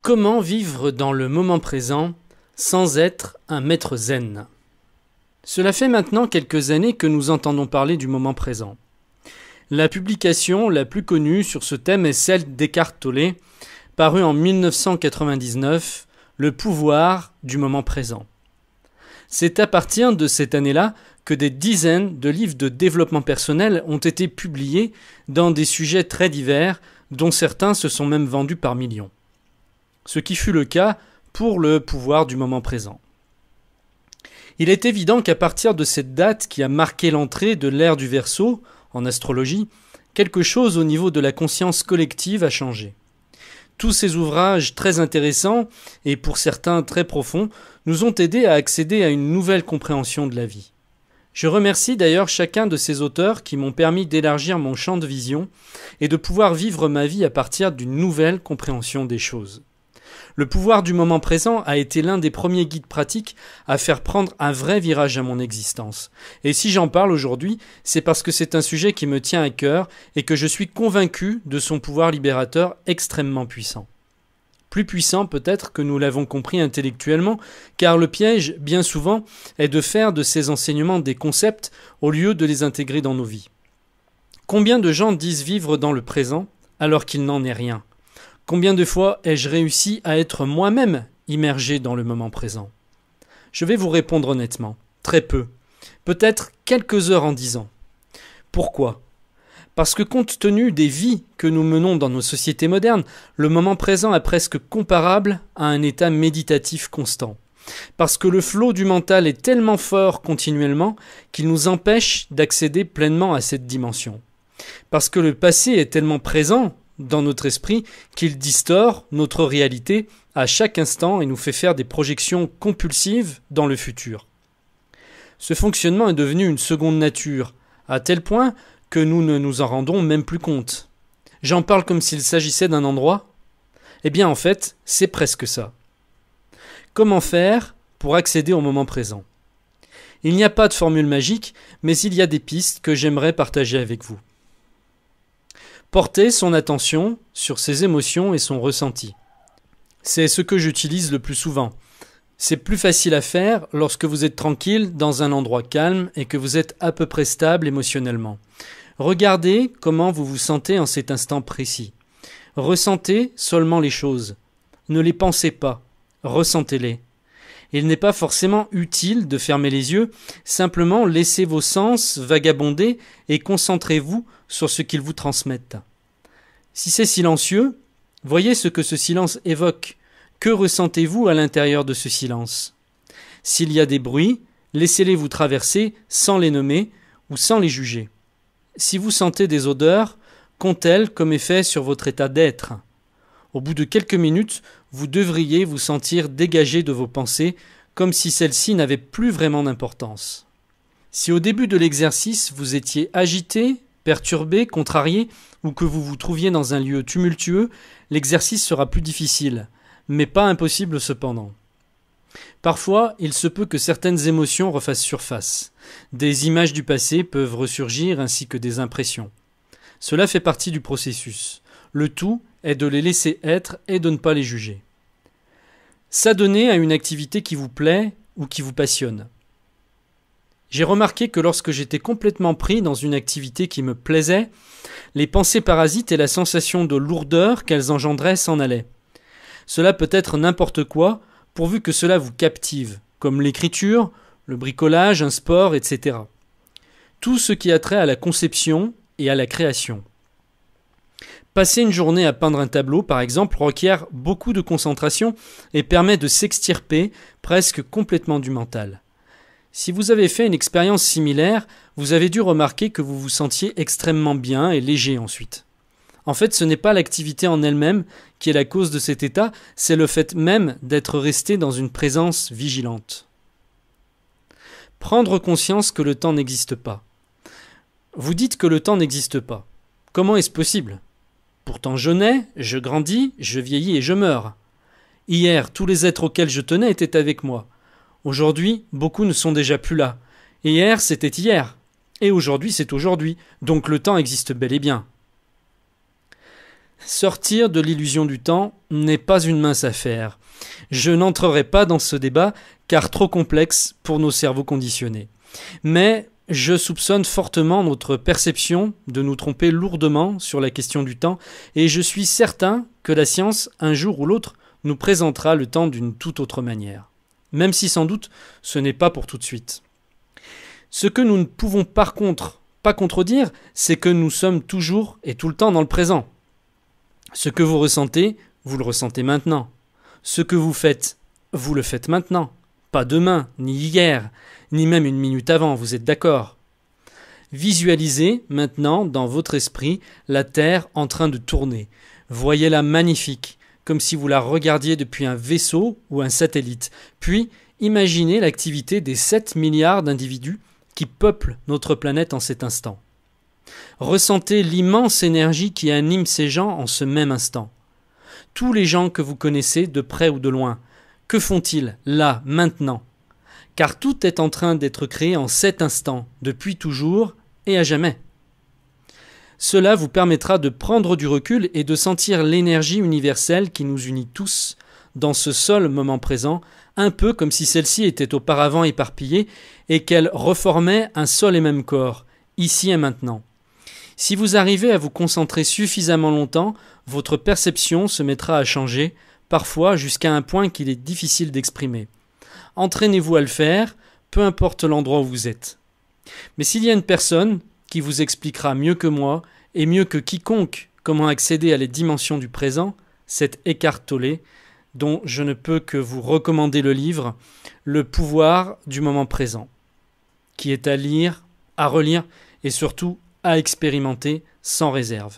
Comment vivre dans le moment présent sans être un maître zen? Cela fait maintenant quelques années que nous entendons parler du moment présent. La publication la plus connue sur ce thème est celle d'Eckhart Tolle, parue en 1999, Le pouvoir du moment présent. C'est à partir de cette année-là que des dizaines de livres de développement personnel ont été publiés dans des sujets très divers, dont certains se sont même vendus par millions. Ce qui fut le cas pour le pouvoir du moment présent. Il est évident qu'à partir de cette date qui a marqué l'entrée de l'ère du Verseau, en astrologie, quelque chose au niveau de la conscience collective a changé. Tous ces ouvrages très intéressants, et pour certains très profonds, nous ont aidés à accéder à une nouvelle compréhension de la vie. Je remercie d'ailleurs chacun de ces auteurs qui m'ont permis d'élargir mon champ de vision et de pouvoir vivre ma vie à partir d'une nouvelle compréhension des choses. Le pouvoir du moment présent a été l'un des premiers guides pratiques à faire prendre un vrai virage à mon existence. Et si j'en parle aujourd'hui, c'est parce que c'est un sujet qui me tient à cœur et que je suis convaincu de son pouvoir libérateur extrêmement puissant. Plus puissant peut-être que nous l'avons compris intellectuellement, car le piège, bien souvent, est de faire de ces enseignements des concepts au lieu de les intégrer dans nos vies. Combien de gens disent vivre dans le présent alors qu'il n'en est rien ? Combien de fois ai-je réussi à être moi-même immergé dans le moment présent? Je vais vous répondre honnêtement, très peu, peut-être quelques heures en 10 ans. Pourquoi? Parce que compte tenu des vies que nous menons dans nos sociétés modernes, le moment présent est presque comparable à un état méditatif constant. Parce que le flot du mental est tellement fort continuellement qu'il nous empêche d'accéder pleinement à cette dimension. Parce que le passé est tellement présent dans notre esprit qu'il distord notre réalité à chaque instant et nous fait faire des projections compulsives dans le futur. Ce fonctionnement est devenu une seconde nature, à tel point que nous ne nous en rendons même plus compte. J'en parle comme s'il s'agissait d'un endroit? Eh bien en fait, c'est presque ça. Comment faire pour accéder au moment présent? Il n'y a pas de formule magique, mais il y a des pistes que j'aimerais partager avec vous. Porter son attention sur ses émotions et son ressenti. C'est ce que j'utilise le plus souvent. C'est plus facile à faire lorsque vous êtes tranquille dans un endroit calme et que vous êtes à peu près stable émotionnellement. Regardez comment vous vous sentez en cet instant précis. Ressentez seulement les choses. Ne les pensez pas. Ressentez-les. Il n'est pas forcément utile de fermer les yeux, simplement laissez vos sens vagabonder et concentrez-vous sur ce qu'ils vous transmettent. Si c'est silencieux, voyez ce que ce silence évoque. Que ressentez-vous à l'intérieur de ce silence? S'il y a des bruits, laissez-les vous traverser sans les nommer ou sans les juger. Si vous sentez des odeurs, qu'ont-elles comme effet sur votre état d'être? Au bout de quelques minutes, vous devriez vous sentir dégagé de vos pensées, comme si celles-ci n'avaient plus vraiment d'importance. Si au début de l'exercice, vous étiez agité, perturbé, contrarié, ou que vous vous trouviez dans un lieu tumultueux, l'exercice sera plus difficile, mais pas impossible cependant. Parfois, il se peut que certaines émotions refassent surface. Des images du passé peuvent ressurgir ainsi que des impressions. Cela fait partie du processus. Le tout est de les laisser être et de ne pas les juger. S'adonner à une activité qui vous plaît ou qui vous passionne. J'ai remarqué que lorsque j'étais complètement pris dans une activité qui me plaisait, les pensées parasites et la sensation de lourdeur qu'elles engendraient s'en allaient. Cela peut être n'importe quoi, pourvu que cela vous captive, comme l'écriture, le bricolage, un sport, etc. Tout ce qui a trait à la conception et à la création. Passer une journée à peindre un tableau, par exemple, requiert beaucoup de concentration et permet de s'extirper presque complètement du mental. Si vous avez fait une expérience similaire, vous avez dû remarquer que vous vous sentiez extrêmement bien et léger ensuite. En fait, ce n'est pas l'activité en elle-même qui est la cause de cet état, c'est le fait même d'être resté dans une présence vigilante. Prendre conscience que le temps n'existe pas. Vous dites que le temps n'existe pas. Comment est-ce possible? Pourtant je nais, je grandis, je vieillis et je meurs. Hier, tous les êtres auxquels je tenais étaient avec moi. Aujourd'hui, beaucoup ne sont déjà plus là. Hier, c'était hier. Et aujourd'hui, c'est aujourd'hui. Donc le temps existe bel et bien. Sortir de l'illusion du temps n'est pas une mince affaire. Je n'entrerai pas dans ce débat car trop complexe pour nos cerveaux conditionnés. Mais je soupçonne fortement notre perception de nous tromper lourdement sur la question du temps et je suis certain que la science, un jour ou l'autre, nous présentera le temps d'une toute autre manière. Même si sans doute ce n'est pas pour tout de suite. Ce que nous ne pouvons par contre pas contredire, c'est que nous sommes toujours et tout le temps dans le présent. Ce que vous le ressentez maintenant. Ce que vous le faites maintenant. Pas demain, ni hier, ni même une minute avant, vous êtes d'accord? Visualisez maintenant dans votre esprit la Terre en train de tourner. Voyez-la magnifique, comme si vous la regardiez depuis un vaisseau ou un satellite. Puis, imaginez l'activité des 7 milliards d'individus qui peuplent notre planète en cet instant. Ressentez l'immense énergie qui anime ces gens en ce même instant. Tous les gens que vous connaissez de près ou de loin, que font-ils là, maintenant? Car tout est en train d'être créé en cet instant, depuis toujours et à jamais. Cela vous permettra de prendre du recul et de sentir l'énergie universelle qui nous unit tous dans ce seul moment présent, un peu comme si celle-ci était auparavant éparpillée et qu'elle reformait un seul et même corps, ici et maintenant. Si vous arrivez à vous concentrer suffisamment longtemps, votre perception se mettra à changer, parfois jusqu'à un point qu'il est difficile d'exprimer. Entraînez-vous à le faire, peu importe l'endroit où vous êtes. Mais s'il y a une personne qui vous expliquera mieux que moi et mieux que quiconque comment accéder à les dimensions du présent, c'est Eckhart Tolle, dont je ne peux que vous recommander le livre « Le pouvoir du moment présent », qui est à lire, à relire et surtout à expérimenter sans réserve.